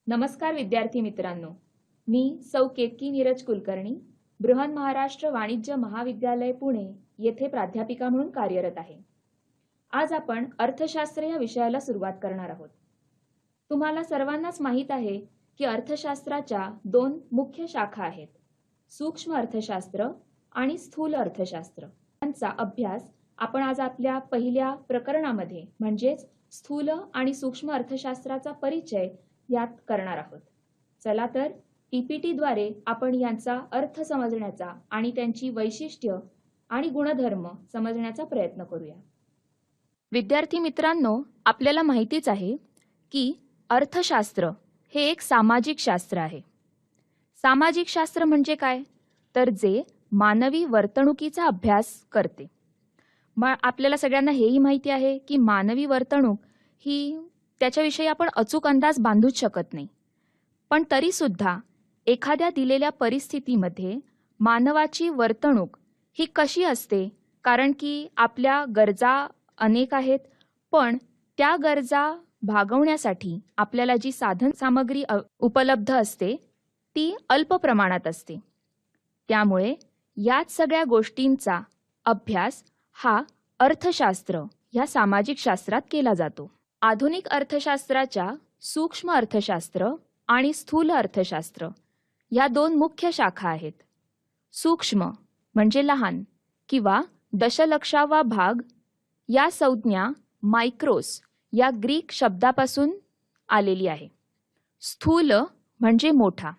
नमस्कार विद्यार्थी मित्रांनो, मी सौ केतकी नीरज कुलकर्णी, बृहन महाराष्ट्र वाणिज्य महाविद्यालय पुणे येथे प्राध्यापिका म्हणून कार्यरत आहे. आज आपण अर्थशास्त्र या विषयाला सुरुवात करणार आहोत. तुम्हाला सर्वांनाच माहीत आहे की अर्थशास्त्राच्या दोन मुख्य शाखा आहेत, सूक्ष्म अर्थशास्त्र आणि स्थूल अर्थशास्त्र. यांचा अभ्यास आपण आज आपल्या पहिल्या प्रकरणामध्ये म्हणजेच स्थूल आणि सूक्ष्म अर्थशास्त्राचा परिचय यात करणार आहोत. चला तर PPT द्वारे आपण यांचा अर्थ समजण्याचा आणि त्यांची वैशिष्ट्य आणि गुणधर्म समजण्याचा प्रयत्न करूया. विद्यार्थी मित्रांनो, आपल्याला माहितीच आहे की अर्थशास्त्र हे एक सामाजिक शास्त्र आहे. सामाजिक शास्त्र म्हणजे काय, तर जे मानवी वर्तणुकीचा अभ्यास करते. आपल्याला सगळ्यांना हेही माहिती आहे की मानवी वर्तणूक ही त्याच्याविषयी आपण अचूक अंदाज बांधूच शकत नाही, पण तरीसुद्धा एखाद्या दिलेल्या परिस्थितीमध्ये मानवाची वर्तणूक ही कशी असते, कारण की आपल्या गरजा अनेक आहेत, पण त्या गरजा भागवण्यासाठी आपल्याला जी साधन सामग्री उपलब्ध असते ती अल्प प्रमाणात असते. त्यामुळे याच सगळ्या गोष्टींचा अभ्यास हा अर्थशास्त्र या सामाजिक शास्त्रात केला जातो. आधुनिक अर्थशास्त्राच्या सूक्ष्म अर्थशास्त्र आणि स्थूल अर्थशास्त्र या दोन मुख्य शाखा आहेत. सूक्ष्म म्हणजे लहान किंवा दशलक्षावा भाग या संज्ञा मायक्रोस या ग्रीक शब्दापासून आलेली आहे. स्थूल म्हणजे मोठा,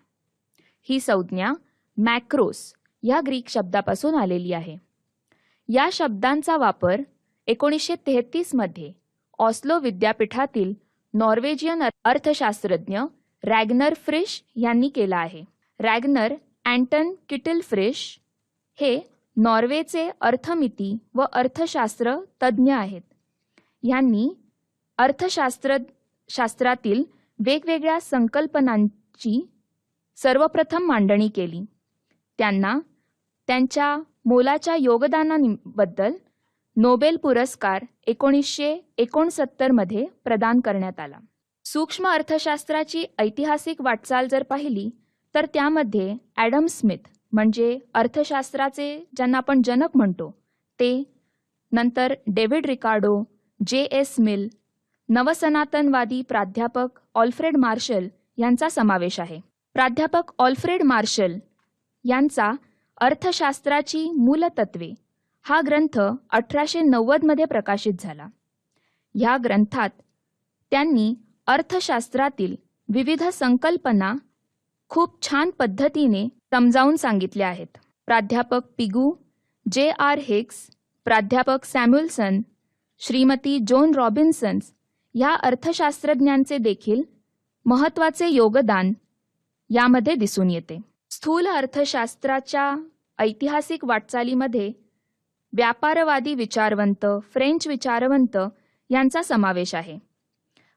ही संज्ञा मॅक्रोस या ग्रीक शब्दापासून आलेली आहे. या शब्दांचा वापर 1933 मध्ये ऑस्लो विद्यापीठातील नॉर्वेजियन अर्थशास्त्रज्ञ रॅग्नर फ्रिश यांनी केला आहे. रॅग्नर अँटन किटलफ्रिश हे नॉर्वेचे अर्थमिती व अर्थशास्त्र तज्ज्ञ आहेत. यांनी अर्थशास्त्रातील वेगवेगळ्या संकल्पनांची सर्वप्रथम मांडणी केली. त्यांना त्यांच्या मोलाच्या योगदानाबद्दल नोबेल पुरस्कार 1969 मध्ये प्रदान करण्यात आला. सूक्ष्म अर्थशास्त्राची ऐतिहासिक वाटचाल जर पाहिली तर त्यामध्ये ॲडम स्मिथ म्हणजे अर्थशास्त्राचे ज्यांना आपण जनक म्हणतो ते, नंतर डेव्हिड रिकार्डो, J.S. मिल, नवसनातनवादी प्राध्यापक ऑल्फ्रेड मार्शल यांचा समावेश आहे. प्राध्यापक ऑल्फ्रेड मार्शल यांचा अर्थशास्त्राची मूलतत्वे हा ग्रंथ 1890 मध्ये प्रकाशित झाला. ह्या ग्रंथात त्यांनी अर्थशास्त्रातील विविध संकल्पना खूप छान पद्धतीने समजावून सांगितल्या आहेत. प्राध्यापक पिगू, J.R. हिग्स, प्राध्यापक सॅम्युएल्सन, श्रीमती जोन रॉबिन्सन ह्या अर्थशास्त्रज्ञांचे देखील महत्त्वाचे योगदान यामध्ये दिसून येते. स्थूल अर्थशास्त्राच्या ऐतिहासिक वाटचालीमध्ये व्यापारवादी विचारवंत, फ्रेंच विचारवंत यांचा समावेश आहे.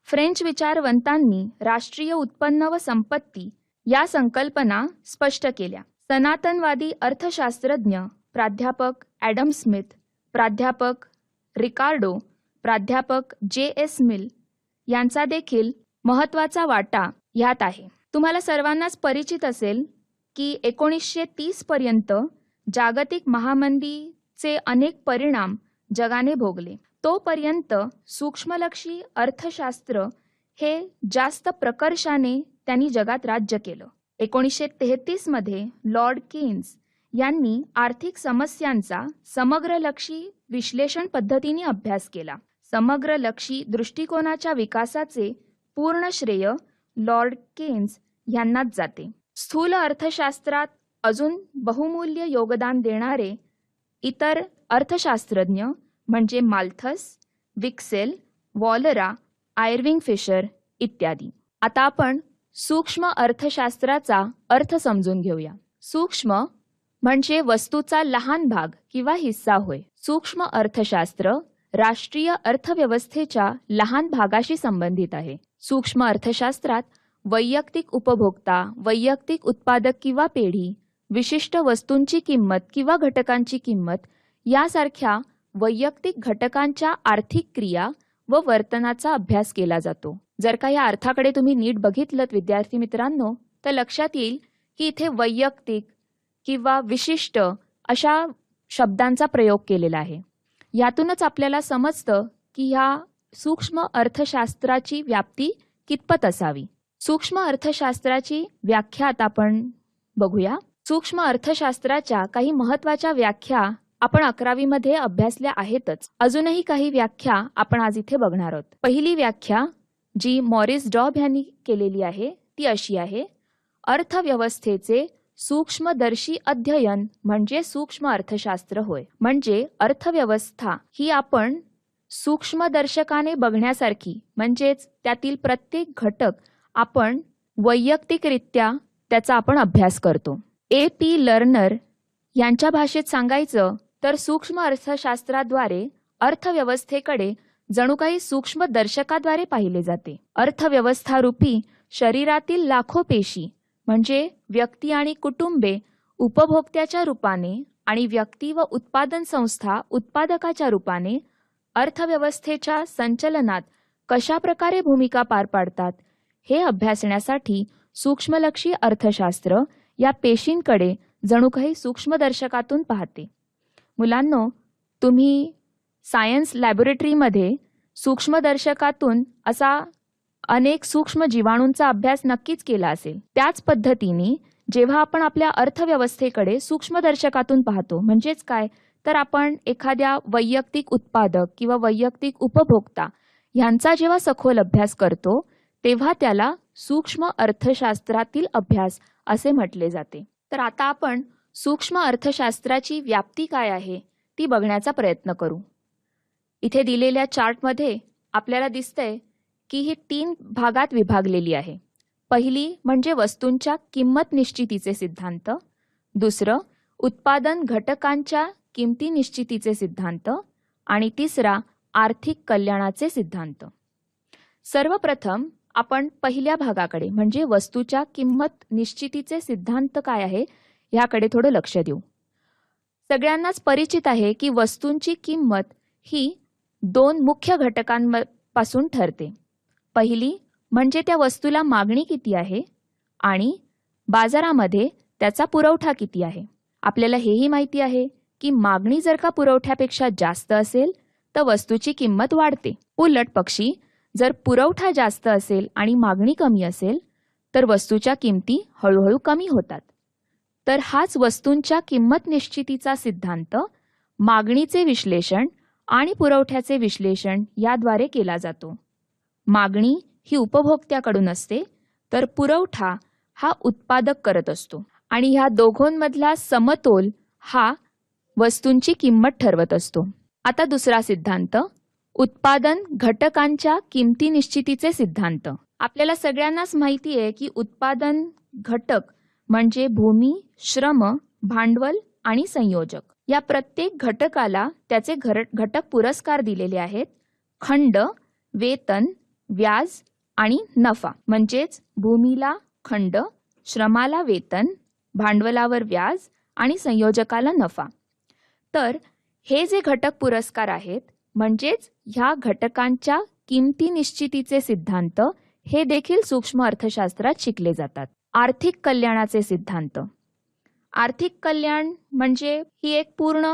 फ्रेंच विचारवंतांनी राष्ट्रीय उत्पन्न व संपत्ती या संकल्पना स्पष्ट केल्या. सनातनवादी अर्थशास्त्रज्ञ प्राध्यापक ॲडम स्मिथ, प्राध्यापक रिकार्डो, प्राध्यापक J.S. मिल यांचा देखील महत्त्वाचा वाटा यात आहे. तुम्हाला सर्वांनाच परिचित असेल की 1930 पर्यंत जागतिक महामंदीचे अनेक परिणाम जगाने भोगले. तोपर्यंत सूक्ष्मलक्षी अर्थशास्त्र हे जास्त प्रकर्षाने त्यांनी जगात राज्य केलं. 1933 मध्ये लॉर्ड केन्स यांनी आर्थिक समस्यांचा समग्रलक्षी विश्लेषण पद्धतीने अभ्यास केला. समग्रलक्षी दृष्टिकोनाच्या विकासाचे पूर्ण श्रेय लॉर्ड केन्स यांनाच जाते. स्थूल अर्थशास्त्रात अजून बहुमूल्य योगदान देणारे इतर अर्थशास्त्रज्ञ म्हणजे माल्थस, विक्सेल, वॉलरा, आयर्विंग फिशर इत्यादी. आता आपण सूक्ष्म अर्थशास्त्राचा अर्थ समजून घेऊया. सूक्ष्म म्हणजे वस्तूचा लहान भाग किंवा हिस्सा होय. सूक्ष्म अर्थशास्त्र राष्ट्रीय अर्थव्यवस्थेच्या लहान भागाशी संबंधित आहे. सूक्ष्म अर्थशास्त्रात वैयक्तिक उपभोक्ता, वैयक्तिक उत्पादक किंवा पेढी, विशिष्ट वस्तूंची किंमत किंवा घटकांची किंमत यासारख्या वैयक्तिक घटकांच्या आर्थिक क्रिया व वर्तनाचा अभ्यास केला जातो. जर का या अर्थाकडे तुम्ही नीट बघितलं विद्यार्थी मित्रांनो, तर लक्षात येईल की इथे वैयक्तिक किंवा विशिष्ट अशा शब्दांचा प्रयोग केलेला आहे. यातूनच आपल्याला समजतं की ह्या सूक्ष्म अर्थशास्त्राची व्याप्ती कितपत असावी. सूक्ष्म अर्थशास्त्राची व्याख्या आता आपण बघूया. सूक्ष्म अर्थशास्त्राच्या काही महत्त्वाच्या व्याख्या आपण 11वी मध्ये अभ्यासल्या आहेतच. अजूनही काही व्याख्या आपण आज इथे बघणार आहोत. पहिली व्याख्या जी मॉरिस डॉब यांनी केलेली आहे ती अशी आहे: अर्थव्यवस्थेचे सूक्ष्मदर्शी अध्ययन म्हणजे सूक्ष्म अर्थशास्त्र होय. म्हणजे अर्थव्यवस्था ही आपण सूक्ष्मदर्शकाने बघण्यासारखी, म्हणजेच त्यातील प्रत्येक घटक आपण वैयक्तिकरित्या त्याचा आपण अभ्यास करतो. A.P. लर्नर यांच्या भाषेत सांगायचं तर सूक्ष्म अर्थशास्त्राद्वारे अर्थव्यवस्थेकडे जणू काही सूक्ष्म दर्शकाद्वारे पाहिले जाते. अर्थव्यवस्थारूपी शरीरातील लाखो पेशी म्हणजे व्यक्ती आणि कुटुंबे उपभोक्त्याच्या रूपाने आणि व्यक्ती व उत्पादन संस्था उत्पादकाच्या रूपाने अर्थव्यवस्थेच्या संचलनात कशा प्रकारे भूमिका पार पाडतात हे अभ्यासण्यासाठी सूक्ष्मलक्षी अर्थशास्त्र या पेशींकडे जणू काही सूक्ष्मदर्शकातून पाहते. मुलांनो, तुम्ही सायन्स लॅबोरेटरीमध्ये सूक्ष्मदर्शकातून असा अनेक सूक्ष्म जीवाणूंचा अभ्यास नक्कीच केला असेल. त्याच पद्धतीने जेव्हा आपण आपल्या अर्थव्यवस्थेकडे सूक्ष्मदर्शकातून पाहतो, म्हणजेच काय तर आपण एखाद्या वैयक्तिक उत्पादक किंवा वैयक्तिक उपभोक्ता यांचा जेव्हा सखोल अभ्यास करतो तेव्हा त्याला सूक्ष्म अर्थशास्त्रातील अभ्यास असे म्हटले जाते. तर आता आपण सूक्ष्म अर्थशास्त्राची व्याप्ती काय आहे ती बघण्याचा प्रयत्न करू. इथे दिलेल्या चार्टमध्ये आपल्याला दिसतंय की ही 3 भागात विभागलेली आहे. पहिली म्हणजे वस्तूंच्या किंमत निश्चितीचे सिद्धांत, दुसरं उत्पादन घटकांच्या किमती निश्चितीचे सिद्धांत आणि तिसरा आर्थिक कल्याणाचे सिद्धांत. सर्वप्रथम आपण पहिल्या भागाकडे म्हणजे वस्तूच्या किंमत निश्चितीचे सिद्धांत काय आहे याकडे थोडं लक्ष देऊ. सगळ्यांनाच परिचित आहे की वस्तूंची किंमत ही 2 मुख्य घटकांपासून ठरते. पहिली म्हणजे त्या वस्तूला मागणी किती आहे आणि बाजारामध्ये त्याचा पुरवठा किती आहे. आपल्याला हेही माहिती आहे की मागणी जर का पुरवठ्यापेक्षा जास्त असेल तर वस्तूची किंमत वाढते. उलट पक्षी जर पुरवठा जास्त असेल आणि मागणी कमी असेल तर वस्तूच्या किमती हळूहळू कमी होतात. तर हाच वस्तूंच्या किंमत निश्चितीचा सिद्धांत मागणीचे विश्लेषण आणि पुरवठ्याचे विश्लेषण याद्वारे केला जातो. मागणी ही उपभोक्त्याकडून असते तर पुरवठा हा उत्पादक करत असतो आणि ह्या दोघांमधला समतोल हा वस्तूंची किंमत ठरवत असतो. आता दुसरा सिद्धांत उत्पादन घटकांच्या किमती निश्चितीचे सिद्धांत. आपल्याला सगळ्यांनाच माहिती आहे की उत्पादन घटक म्हणजे भूमी, श्रम, भांडवल आणि संयोजक. या प्रत्येक घटकाला त्याचे घटक पुरस्कार दिलेले आहेत. खंड, वेतन, व्याज आणि नफा. म्हणजेच भूमीला खंड, श्रमाला वेतन, भांडवलावर व्याज आणि संयोजकाला नफा. तर हे जे घटक पुरस्कार आहेत म्हणजेच ह्या घटकांच्या किमती निश्चितीचे सिद्धांत हे देखील सूक्ष्म अर्थशास्त्रात शिकले जातात. आर्थिक कल्याणाचे सिद्धांत. आर्थिक कल्याण म्हणजे ही एक पूर्ण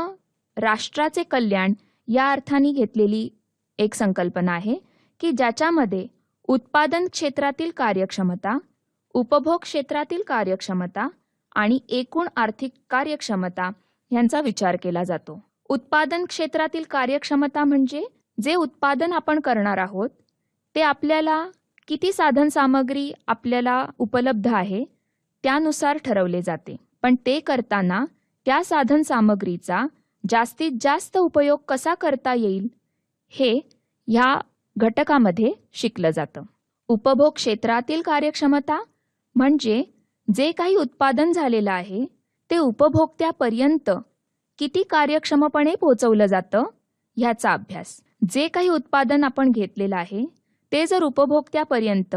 राष्ट्राचे कल्याण या अर्थाने घेतलेली एक संकल्पना आहे की ज्याच्यामध्ये उत्पादन क्षेत्रातील कार्यक्षमता, उपभोग क्षेत्रातील कार्यक्षमता आणि एकूण आर्थिक कार्यक्षमता यांचा विचार केला जातो. उत्पादन क्षेत्रातील कार्यक्षमता म्हणजे जे उत्पादन आपण करणार आहोत ते आपल्याला किती साधन सामग्री आपल्याला उपलब्ध आहे त्यानुसार ठरवले जाते. पण ते करताना त्या साधन सामग्रीचा जास्तीत जास्त उपयोग कसा करता येईल हे ह्या घटकामध्ये शिकलं जातं. उपभोग क्षेत्रातील कार्यक्षमता म्हणजे जे काही उत्पादन झालेलं आहे ते उपभोक्त्यापर्यंत किती कार्यक्षमपणे पोहोचवलं जातं ह्याचा अभ्यास. जे काही उत्पादन आपण घेतलेलं आहे ते जर उपभोक्त्यापर्यंत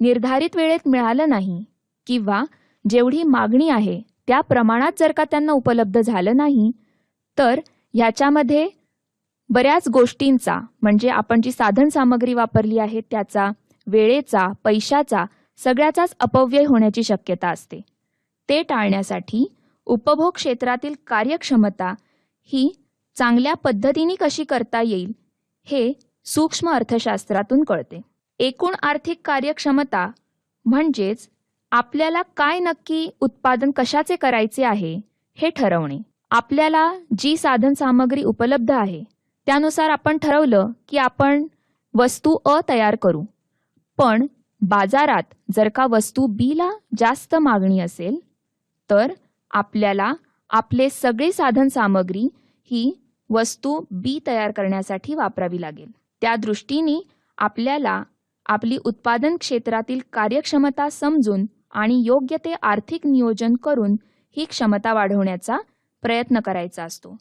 निर्धारित वेळेत मिळालं नाही किंवा जेवढी मागणी आहे त्या प्रमाणात जर का त्यांना उपलब्ध झालं नाही तर ह्याच्यामध्ये बऱ्याच गोष्टींचा म्हणजे आपण जी साधन सामग्री वापरली आहे त्याचा, वेळेचा, पैशाचा सगळ्याचाच अपव्यय होण्याची शक्यता असते. ते टाळण्यासाठी उपभोग क्षेत्रातील कार्यक्षमता ही चांगल्या पद्धतीने कशी करता येईल हे सूक्ष्म अर्थशास्त्रातून कळते. एकूण आर्थिक कार्यक्षमता म्हणजेच आपल्याला काय नक्की उत्पादन कशाचे करायचे आहे हे ठरवणे. आपल्याला जी साधन सामग्री उपलब्ध आहे त्यानुसार आपण ठरवलं की आपण वस्तू अ तयार करू, पण बाजारात जर का वस्तू बी ला जास्त मागणी असेल तर आपल्याला आपले सगळे साधन सामग्री ही वस्तू बी तयार करण्यासाठी वापरावी लागेल. त्या दृष्टीने आपल्याला आपली उत्पादन क्षेत्रातील कार्यक्षमता समजून आणि योग्य ते आर्थिक नियोजन करून ही क्षमता वाढवण्याचा प्रयत्न करायचा असतो.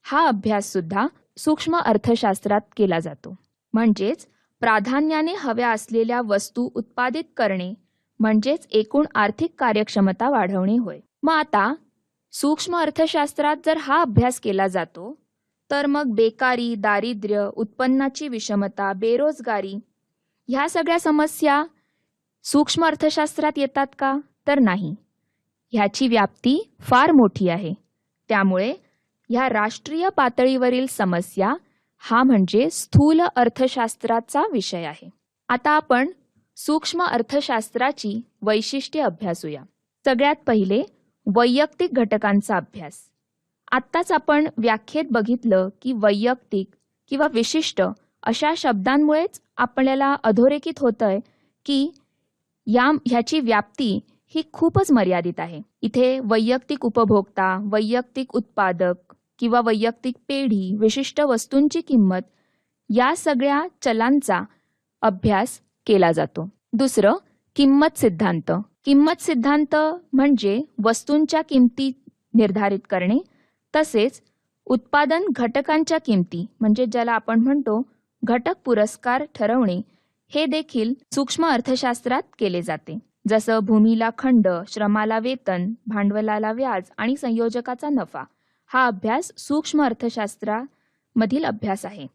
हा अभ्यास सुद्धा सूक्ष्म अर्थशास्त्रात केला जातो. म्हणजेच प्राधान्याने हव्या असलेल्या वस्तू उत्पादित करणे म्हणजेच एकूण आर्थिक कार्यक्षमता वाढवणे होय. मग आता सूक्ष्म अर्थशास्त्रात जर हा अभ्यास केला जातो तर मग बेकारी, दारिद्र्य, उत्पन्नाची विषमता, बेरोजगारी ह्या सगळ्या समस्या सूक्ष्म अर्थशास्त्रात येतात का? तर नाही. ह्याची व्याप्ती फार मोठी आहे. त्यामुळे ह्या राष्ट्रीय पातळीवरील समस्या हा म्हणजे स्थूल अर्थशास्त्राचा विषय आहे. आता आपण सूक्ष्म अर्थशास्त्राची वैशिष्ट्ये अभ्यासूया. सगळ्यात पहिले वैयक्तिक घटकांचा अभ्यास. आत्ताच आपण व्याख्येत बघितलं की वैयक्तिक किंवा विशिष्ट अशा शब्दांमुळेच आपल्याला अधोरेखित होतंय की ह्याची व्याप्ती ही खूपच मर्यादित आहे. इथे वैयक्तिक उपभोक्ता, वैयक्तिक उत्पादक किंवा वैयक्तिक पेढी, विशिष्ट वस्तूंची किंमत या सगळ्या चलांचा अभ्यास केला जातो. दुसरं किंमत सिद्धांत. किंमत सिद्धांत म्हणजे वस्तूंच्या किमती निर्धारित करणे, तसेच उत्पादन घटकांच्या किमती म्हणजे ज्याला आपण म्हणतो घटक पुरस्कार ठरवणे हे देखील सूक्ष्म अर्थशास्त्रात केले जाते. जसं भूमीला खंड, श्रमाला वेतन, भांडवलाला व्याज आणि संयोजकाचा नफा हा अभ्यास सूक्ष्म अर्थशास्त्रामधील अभ्यास आहे.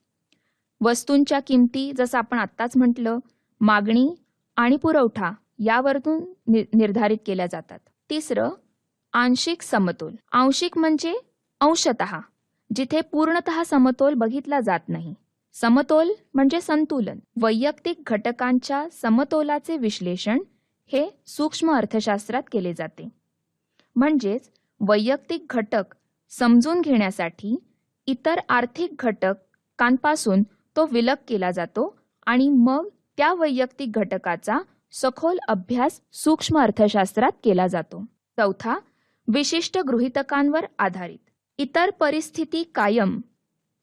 वस्तूंच्या किमती जसं आपण आत्ताच म्हटलं मागणी आणि पुरवठा यावरून निर्धारित केल्या जातात. तिसरं आंशिक समतोल. आंशिक म्हणजे अंशतः, जिथे पूर्णतः समतोल बघितला जात नाही. समतोल म्हणजे संतुलन. वैयक्तिक घटकांच्या समतोलाचे विश्लेषण हे सूक्ष्म अर्थशास्त्रात केले जाते. म्हणजेच वैयक्तिक घटक समजून घेण्यासाठी इतर आर्थिक घटकांपासून तो विलग केला जातो आणि मग त्या वैयक्तिक घटकाचा सखोल अभ्यास सूक्ष्म अर्थशास्त्रात केला जातो. चौथा विशिष्ट गृहीतकांवर आधारित. इतर परिस्थिती कायम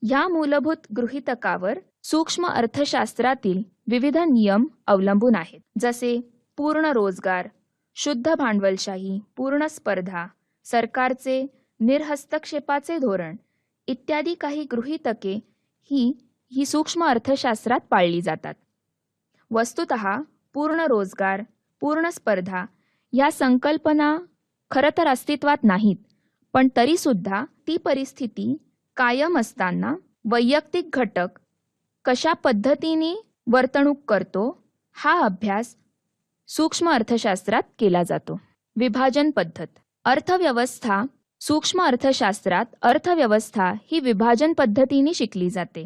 या मूलभूत गृहीतकावर सूक्ष्म अर्थशास्त्रातील विविध नियम अवलंबून आहेत. जसे पूर्ण रोजगार, शुद्ध भांडवलशाही, पूर्ण स्पर्धा, सरकारचे निर्हस्तक्षेपाचे धोरण इत्यादी काही गृहीतके ही सूक्ष्म अर्थशास्त्रात पाळली जातात. वस्तुतः पूर्ण रोजगार, पूर्ण स्पर्धा या संकल्पना खरं तर अस्तित्वात नाहीत, पण तरी सुद्धा ती परिस्थिती कायम असताना वैयक्तिक घटक कशा पद्धतीने वर्तणूक करतो हा अभ्यास सूक्ष्म अर्थशास्त्रात केला जातो. विभाजन पद्धत. अर्थव्यवस्था सूक्ष्म अर्थशास्त्रात अर्थव्यवस्था ही विभाजन पद्धतीने शिकली जाते.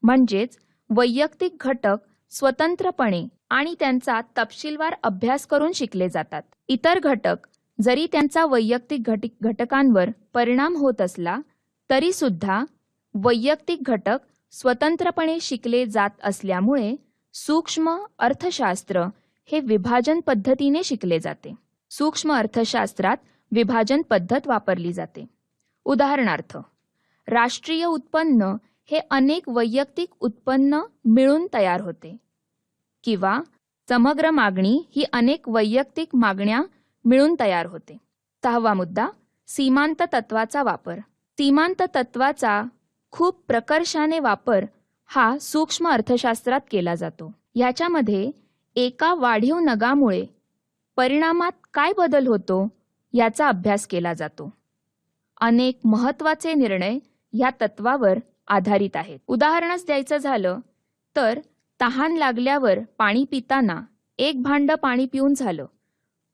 म्हणजेच वैयक्तिक घटक स्वतंत्रपणे आणि त्यांचा तपशीलवार अभ्यास करून शिकले जातात. इतर घटक जरी त्यांचा वैयक्तिक घटकांवर परिणाम होत असला तरी सुद्धा वैयक्तिक घटक स्वतंत्रपणे शिकले जात असल्यामुळे सूक्ष्म अर्थशास्त्र हे विभाजन पद्धतीने शिकले जाते. सूक्ष्म अर्थशास्त्रात विभाजन पद्धत वापरली जाते. उदाहरणार्थ राष्ट्रीय उत्पन्न हे अनेक वैयक्तिक उत्पन्न मिळून तयार होते किंवा समग्र मागणी ही अनेक वैयक्तिक मागण्या मिळून तयार होते. 6वा मुद्दा सीमांत तत्वाचा वापर. सीमांत तत्वाचा खूप प्रकर्षाने वापर हा सूक्ष्म अर्थशास्त्रात केला जातो. याच्यामध्ये एका वाढीव नगामुळे परिणामात काय बदल होतो याचा अभ्यास केला जातो. अनेक महत्त्वाचे निर्णय या तत्वावर आधारित आहेत. उदाहरणच द्यायचं झालं तर तहान लागल्यावर पाणी पिताना एक भांड पाणी पिऊन झालं,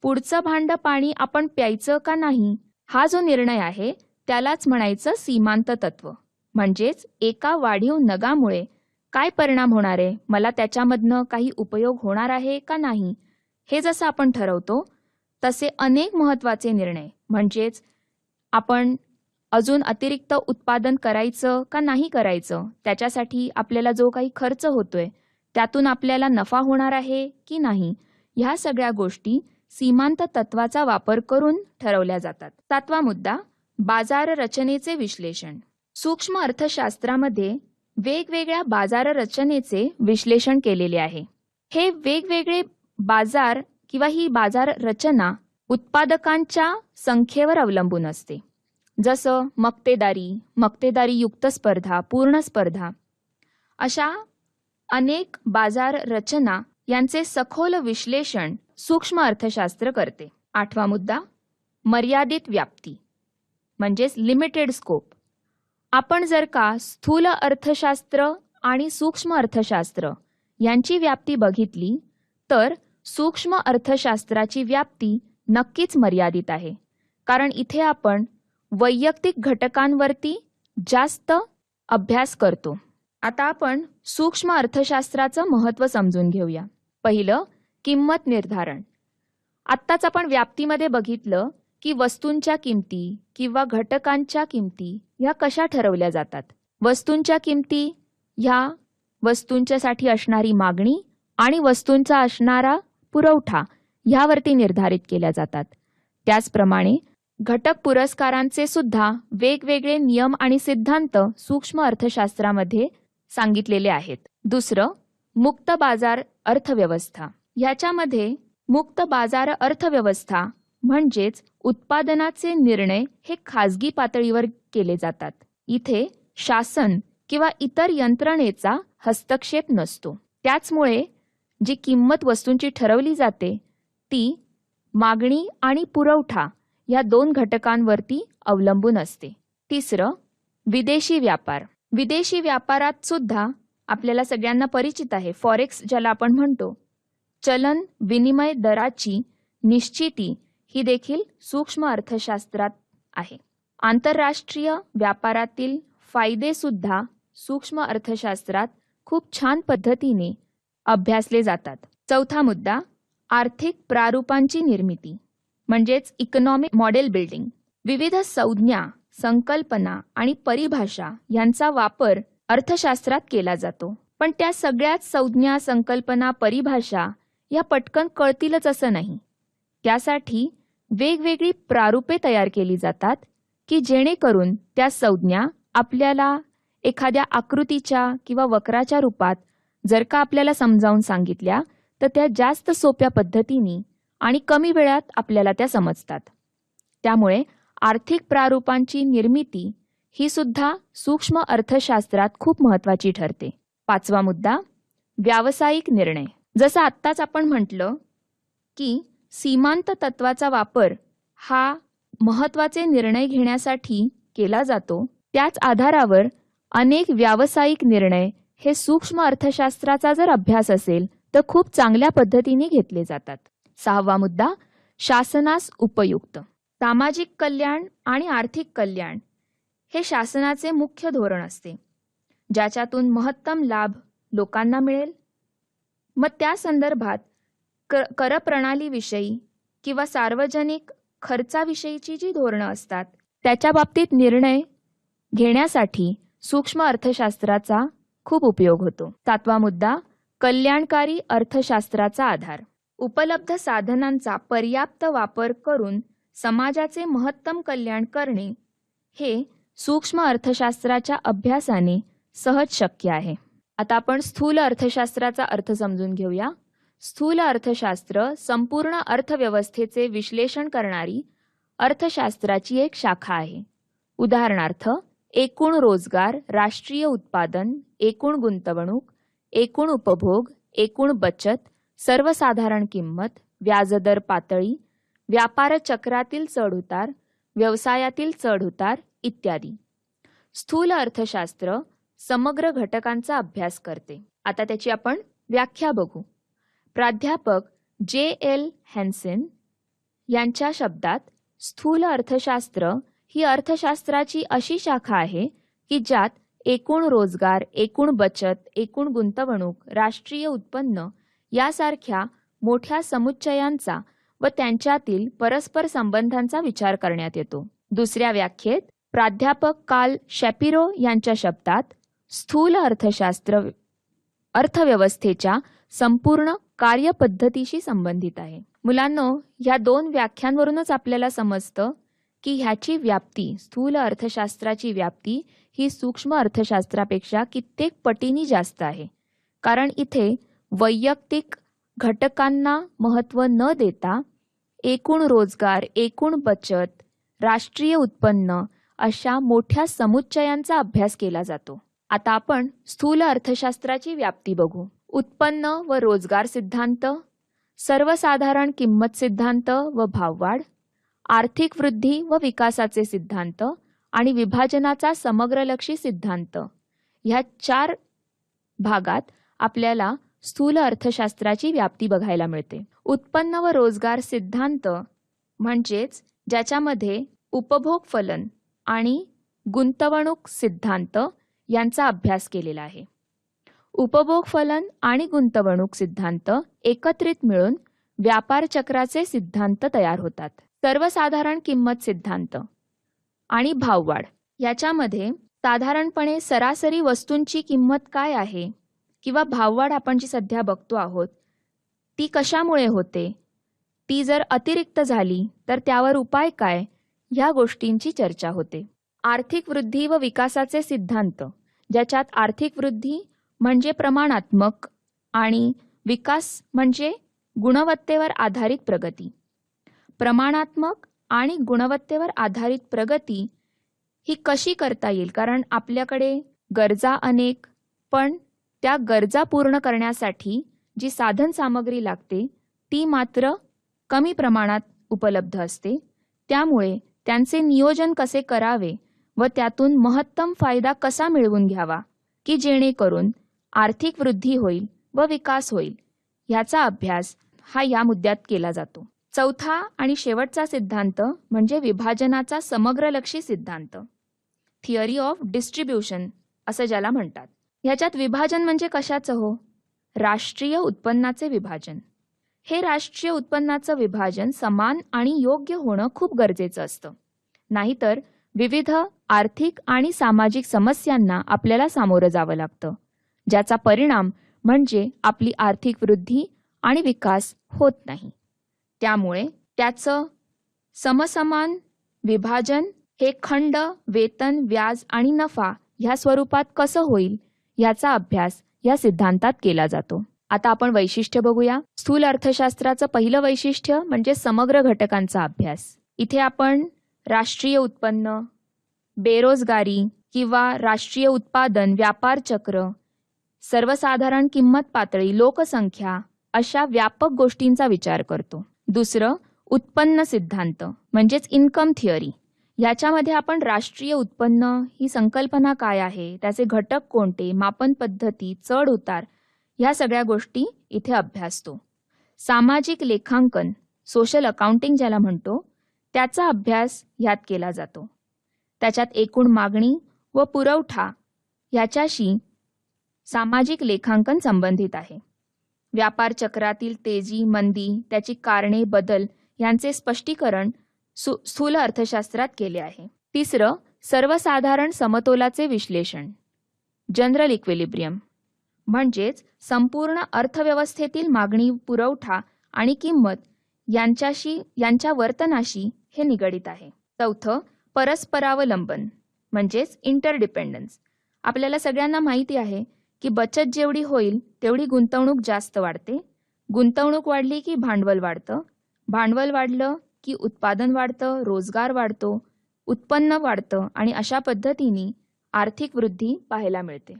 पुढचं भांड पाणी आपण प्यायचं का नाही हा जो निर्णय आहे त्यालाच म्हणायचं सीमांत तत्व. म्हणजेच एका वाढीव नगामुळे काय परिणाम होणार आहे, मला त्याच्यामधनं काही उपयोग होणार आहे का नाही, हे जसं आपण ठरवतो तसे अनेक महत्त्वाचे निर्णय म्हणजेच आपण अजून अतिरिक्त उत्पादन करायचं का नाही करायचं, त्याच्यासाठी आपल्याला जो काही खर्च होतोय त्यातून आपल्याला नफा होणार आहे की नाही, ह्या सगळ्या गोष्टी सीमांत तत्वाचा वापर करून ठरवल्या जातात. 7वा मुद्दा, बाजार रचनेचे विश्लेषण. सूक्ष्म अर्थशास्त्रामध्ये वेगवेगळ्या बाजार रचनेचे विश्लेषण केलेले आहे. हे वेगवेगळे बाजार किंवा ही बाजार रचना उत्पादकांच्या संख्येवर अवलंबून असते. जसं मक्तेदारीयुक्त स्पर्धा, पूर्ण स्पर्धा, अशा अनेक बाजार रचना यांचे सखोल विश्लेषण सूक्ष्म अर्थशास्त्र करते. 8वा मुद्दा, मर्यादित व्याप्ती म्हणजेच लिमिटेड स्कोप. आपण जर का स्थूल अर्थशास्त्र आणि सूक्ष्म अर्थशास्त्र यांची व्याप्ती बघितली तर सूक्ष्म अर्थशास्त्राची व्याप्ती नक्कीच मर्यादित आहे, कारण इथे आपण वैयक्तिक घटकांवरती जास्त अभ्यास करतो. आता आपण सूक्ष्म अर्थशास्त्राचं महत्त्व समजून घेऊया. पहिलं, किंमत निर्धारण. आत्ताच आपण व्याप्तीमध्ये बघितलं की वस्तूंच्या किमती किंवा घटकांच्या किमती ह्या कशा ठरवल्या जातात. वस्तूंच्या किमती ह्या वस्तूंच्यासाठी असणारी मागणी आणि वस्तूंचा असणारा पुरवठा ह्यावरती निर्धारित केल्या जातात. त्याचप्रमाणे घटक पुरस्कारांचे सुद्धा वेगवेगळे नियम आणि सिद्धांत सूक्ष्म अर्थशास्त्रामध्ये सांगितलेले आहेत. दुसरं, मुक्त बाजार अर्थव्यवस्था. ह्याच्यामध्ये मुक्त बाजार अर्थव्यवस्था म्हणजेच उत्पादनाचे निर्णय हे खाजगी पातळीवर केले जातात. इथे शासन किंवा इतर यंत्रणेचा हस्तक्षेप नसतो. त्याचमुळे जी किंमत वस्तूंची ठरवली जाते ती मागणी आणि पुरवठा या 2 घटकांवरती अवलंबून असते. तिसरं, विदेशी व्यापार. विदेशी व्यापारात सुद्धा आपल्याला सगळ्यांना परिचित आहे फॉरेक्स, ज्याला आपण म्हणतो, चलन विनिमय दराची निश्चिती ही देखील सूक्ष्म अर्थशास्त्रात आहे. आंतरराष्ट्रीय व्यापारातील फायदे सुद्धा सूक्ष्म अर्थशास्त्रात खूप छान पद्धतीने अभ्यासले जातात. 4था मुद्दा, आर्थिक प्रारूपांची निर्मिती म्हणजेच इकॉनॉमिक मॉडेल बिल्डिंग. विविध संज्ञा, संकल्पना आणि परिभाषा यांचा वापर अर्थशास्त्रात केला जातो. पण त्या सगळ्याच संज्ञा, संकल्पना, परिभाषा या पटकन कळतीलच असं नाही. त्यासाठी वेगवेगळी प्रारूपे तयार केली जातात की जेणेकरून त्या संज्ञा आपल्याला एखाद्या आकृतीच्या किंवा वक्राच्या रूपात जर का आपल्याला समजावून सांगितल्या तर त्या जास्त सोप्या पद्धतीने आणि कमी वेळात आपल्याला त्या समजतात. त्यामुळे आर्थिक प्रारूपांची निर्मिती ही सुद्धा सूक्ष्म अर्थशास्त्रात खूप महत्त्वाची ठरते. 5वा मुद्दा, व्यावसायिक निर्णय. जसं आत्ताच आपण म्हटलं की सीमांत तत्वाचा वापर हा महत्त्वाचे निर्णय घेण्यासाठी केला जातो, त्याच आधारावर अनेक व्यावसायिक निर्णय हे सूक्ष्म अर्थशास्त्राचा जर अभ्यास असेल तर खूप चांगल्या पद्धतीने घेतले जातात. 6वा मुद्दा, शासनास उपयुक्त. सामाजिक कल्याण आणि आर्थिक कल्याण हे शासनाचे मुख्य धोरण असते, ज्याच्यातून महत्तम लाभ लोकांना मिळेल. मग त्या संदर्भात करप्रणालीविषयी किंवा सार्वजनिक खर्चाविषयीची जी धोरणं असतात त्याच्या बाबतीत निर्णय घेण्यासाठी सूक्ष्म अर्थशास्त्राचा खूप उपयोग होतो. 7वा मुद्दा, कल्याणकारी अर्थशास्त्राचा आधार. उपलब्ध साधनांचा पर्याप्त वापर करून समाजाचे महत्तम कल्याण करणे हे सूक्ष्म अर्थशास्त्राच्या अभ्यासाने सहज शक्य आहे. आता आपण स्थूल अर्थशास्त्राचा अर्थ समजून घेऊया. स्थूल अर्थशास्त्र संपूर्ण अर्थव्यवस्थेचे विश्लेषण करणारी अर्थशास्त्राची एक शाखा आहे. उदाहरणार्थ, एकूण रोजगार, राष्ट्रीय उत्पादन, एकूण गुंतवणूक, एकूण उपभोग, एकूण बचत, सर्वसाधारण किंमत, व्याजदर पातळी, व्यापार चक्रातील चढउतार, व्यवसायातील चढउतार इत्यादी. स्थूल अर्थशास्त्र समग्र घटकांचा अभ्यास करते. आता त्याची आपण व्याख्या बघू. प्राध्यापक J.L. हॅन्सेन यांच्या शब्दात स्थूल अर्थशास्त्र ही अर्थशास्त्राची अशी शाखा आहे की ज्यात एकूण रोजगार, एकूण बचत, एकूण गुंतवणूक, राष्ट्रीय उत्पन्न यासारख्या मोठ्या समुच्चयांचा व त्यांच्यातील परस्पर संबंधांचा विचार करण्यात येतो. दुसऱ्या व्याख्येत प्राध्यापक कार्ल शॅपिरो यांच्या शब्दात स्थूल अर्थशास्त्र अर्थव्यवस्थेच्या संपूर्ण कार्यपद्धतीशी संबंधित आहे. मुलांनो, ह्या दोन व्याख्यांवरूनच आपल्याला समजतं की ह्याची व्याप्ती, स्थूल अर्थशास्त्राची व्याप्ती ही सूक्ष्म अर्थशास्त्रापेक्षा कित्येक पटीने जास्त आहे. कारण इथे वैयक्तिक घटकांना महत्त्व न देता एकूण रोजगार, एकूण बचत, राष्ट्रीय उत्पन्न अशा मोठ्या समुच्चयांचा अभ्यास केला जातो. आता आपण स्थूल अर्थशास्त्राची व्याप्ती बघू. उत्पन्न व रोजगार सिद्धांत, सर्वसाधारण किंमत सिद्धांत व भाववाढ, आर्थिक वृद्धी व विकासाचे सिद्धांत आणि विभाजनाचा समग्रलक्षी सिद्धांत ह्या 4 भागात आपल्याला स्थूल अर्थशास्त्राची व्याप्ती बघायला मिळते. उत्पन्न व रोजगार सिद्धांत म्हणजेच ज्याच्यामध्ये उपभोग फलन आणि गुंतवणूक सिद्धांत यांचा अभ्यास केलेला आहे. उपभोग फलन आणि गुंतवणूक सिद्धांत एकत्रित मिळून व्यापार चक्राचे सिद्धांत तयार होतात. सर्वसाधारण किंमत सिद्धांत आणि भाववाढ याच्यामध्ये साधारणपणे सरासरी वस्तूंची किंमत काय आहे किंवा भाववाढ आपण जी सध्या बघतो आहोत ती कशामुळे होते, ती जर अतिरिक्त झाली तर त्यावर उपाय काय, ह्या गोष्टींची चर्चा होते. आर्थिक वृद्धी व विकासाचे सिद्धांत ज्याच्यात आर्थिक वृद्धी म्हणजे प्रमाणात्मक आणि विकास म्हणजे गुणवत्तेवर आधारित प्रगती. प्रमाणात्मक आणि गुणवत्तेवर आधारित प्रगती ही कशी करता येईल, कारण आपल्याकडे गरजा अनेक, पण त्या गरजा पूर्ण करण्यासाठी जी साधन सामग्री लागते ती मात्र कमी प्रमाणात उपलब्ध असते. त्यामुळे त्यांचे नियोजन कसे करावे व त्यातून महत्तम फायदा कसा मिळवून घ्यावा की जेणेकरून आर्थिक वृद्धी होईल व विकास होईल, ह्याचा अभ्यास हा या मुद्द्यात केला जातो. चौथा आणि शेवटचा सिद्धांत म्हणजे विभाजनाचा समग्रलक्षी सिद्धांत, थिअरी ऑफ डिस्ट्रीब्युशन असं ज्याला म्हणतात. ह्याच्यात विभाजन म्हणजे कशाचं हो? राष्ट्रीय उत्पन्नाचे विभाजन. हे राष्ट्रीय उत्पन्नाचं विभाजन समान आणि योग्य होणं खूप गरजेचं असतं. नाहीतर विविध आर्थिक आणि सामाजिक समस्यांना आपल्याला सामोरं जावं लागतं, ज्याचा परिणाम म्हणजे आपली आर्थिक वृद्धी आणि विकास होत नाही. त्यामुळे त्याचं समसमान विभाजन हे खंड, वेतन, व्याज आणि नफा ह्या स्वरूपात कसं होईल याचा अभ्यास या सिद्धांतात केला जातो. आता आपण वैशिष्ट्य बघूया. स्थूल अर्थशास्त्राचं पहिलं वैशिष्ट्य म्हणजे समग्र घटकांचा अभ्यास. इथे आपण राष्ट्रीय उत्पन्न, बेरोजगारी किंवा राष्ट्रीय उत्पादन, व्यापार चक्र, सर्वसाधारण किंमत पातळी, लोकसंख्या अशा व्यापक गोष्टींचा विचार करतो. दुसरं उत्पन्न सिद्धांत म्हणजेच इन्कम थिअरी. याच्यामध्ये आपण राष्ट्रीय उत्पन्न ही संकल्पना काय आहे, त्याचे घटक कोणते, मापन पद्धती, चढ उतार ह्या सगळ्या गोष्टी इथे अभ्यासतो. सामाजिक लेखांकन, सोशल अकाउंटिंग ज्याला म्हणतो, त्याचा अभ्यास ह्यात केला जातो. त्याच्यात एकूण मागणी व पुरवठा याच्याशी सामाजिक लेखांकन संबंधित आहे. व्यापार चक्रातील तेजी, मंदी, त्याची कारणे, बदल यांचे स्पष्टीकरण स्थूल अर्थशास्त्रात केले आहे. तिसरं सर्वसाधारण समतोलाचे विश्लेषण, जनरल इक्विलिब्रियम, म्हणजेच संपूर्ण अर्थव्यवस्थेतील मागणी, पुरवठा आणि किंमत यांच्या वर्तनाशी हे निगडित आहे. चौथं परस्परावलंबन म्हणजेच इंटरडिपेंडन्स. आपल्याला सगळ्यांना माहिती आहे की बचत जेवढी होईल तेवढी गुंतवणूक जास्त वाढते, गुंतवणूक वाढली की भांडवल वाढतं, भांडवल वाढलं की उत्पादन वाढतं, रोजगार वाढतो, उत्पन्न वाढतं आणि अशा पद्धतीने आर्थिक वृद्धी पाहायला मिळते.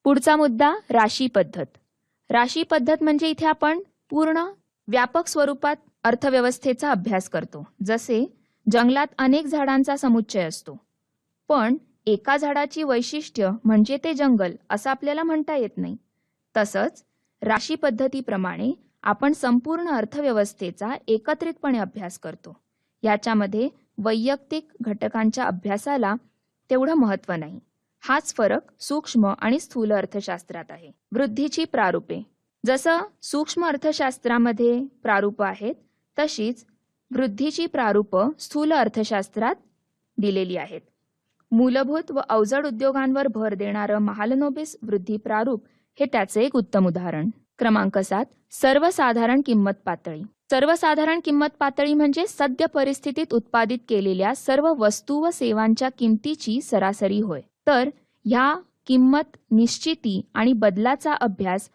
पुढचा मुद्दा राशी पद्धत. राशी पद्धत म्हणजे इथे आपण पूर्ण व्यापक स्वरूपात अर्थव्यवस्थेचा अभ्यास करतो. जसे जंगलात अनेक झाडांचा समुच्चय असतो, पण एका झाडाची वैशिष्ट्य म्हणजे ते जंगल असं आपल्याला म्हणता येत नाही. तसंच राशी पद्धतीप्रमाणे आपण संपूर्ण अर्थव्यवस्थेचा एकत्रितपणे अभ्यास करतो. याच्यामध्ये वैयक्तिक घटकांच्या अभ्यासाला तेवढं महत्त्व नाही. हाच फरक सूक्ष्म आणि स्थूल अर्थशास्त्रात आहे. वृद्धीची प्रारूपे. जसं सूक्ष्म अर्थशास्त्रामध्ये प्रारूप आहेत, तशीच वृद्धीची प्रारूपं स्थूल अर्थशास्त्रात दिलेली आहेत. मूलभूत व अवजड उद्योगांवर भर देणारं महालनोबिस वृद्धी प्रारूप हे त्याचे एक उत्तम उदाहरण. क्रमांक 7. सर्वसाधारण किंमत पातळी. सर्वसाधारण किंमत पातळी म्हणजे सद्य परिस्थितीत उत्पादित केलेल्या सर्व वस्तू व सेवांच्या किमतीची सरासरी होय. तर ह्या किंमत निश्चिती आणि बदलाचा अभ्यास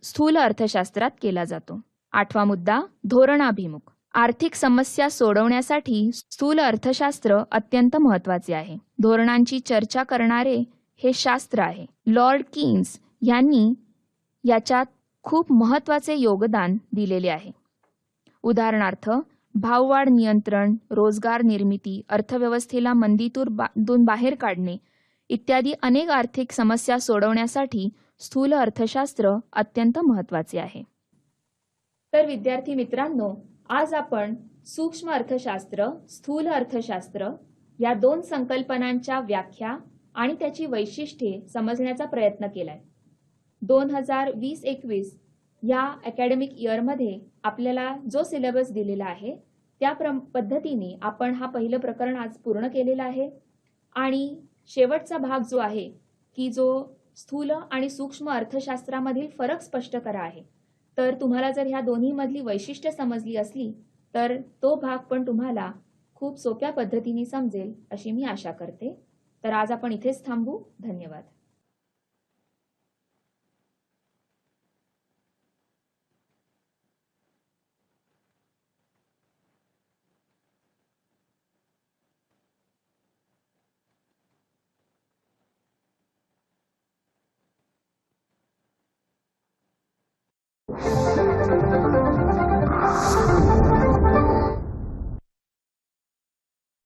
स्थूल अर्थशास्त्रात केला जातो. 8वा मुद्दा, धोरणाभिमुख. आर्थिक समस्या सोडवण्यासाठी स्थूल अर्थशास्त्र अत्यंत महत्त्वाचे आहे. धोरणांची चर्चा करणारे हे शास्त्र आहे. लॉर्ड कीन्स यांनी याच्यात खूप महत्त्वाचे योगदान दिलेले आहे. उदाहरणार्थ, भाववाढ नियंत्रण, रोजगार निर्मिती, अर्थव्यवस्थेला मंदीतून बाहेर काढणे इत्यादी अनेक आर्थिक समस्या सोडवण्यासाठी स्थूल अर्थशास्त्र अत्यंत महत्त्वाचे आहे. तर विद्यार्थी मित्रांनो, आज आपण सूक्ष्म अर्थशास्त्र, स्थूल अर्थशास्त्र या दोन संकल्पनांच्या व्याख्या आणि त्याची वैशिष्ट्ये समजण्याचा प्रयत्न केलाय. 2020-21 या अकॅडमिक इयरमध्ये आपल्याला जो सिलेबस दिलेला आहे त्या पद्धतीने आपण हा पहिलं प्रकरण आज पूर्ण केलेला आहे. आणि शेवटचा भाग जो आहे की जो स्थूल आणि सूक्ष्म अर्थशास्त्रामधील फरक स्पष्ट करा आहे. तर तुम्हाला जर ह्या दोन्हीमधली वैशिष्ट्य समजली असली तर तो भाग पण तुम्हाला खूप सोप्या पद्धतीने समजेल अशी मी आशा करते. तर आज आपण इथेच थांबू. धन्यवाद.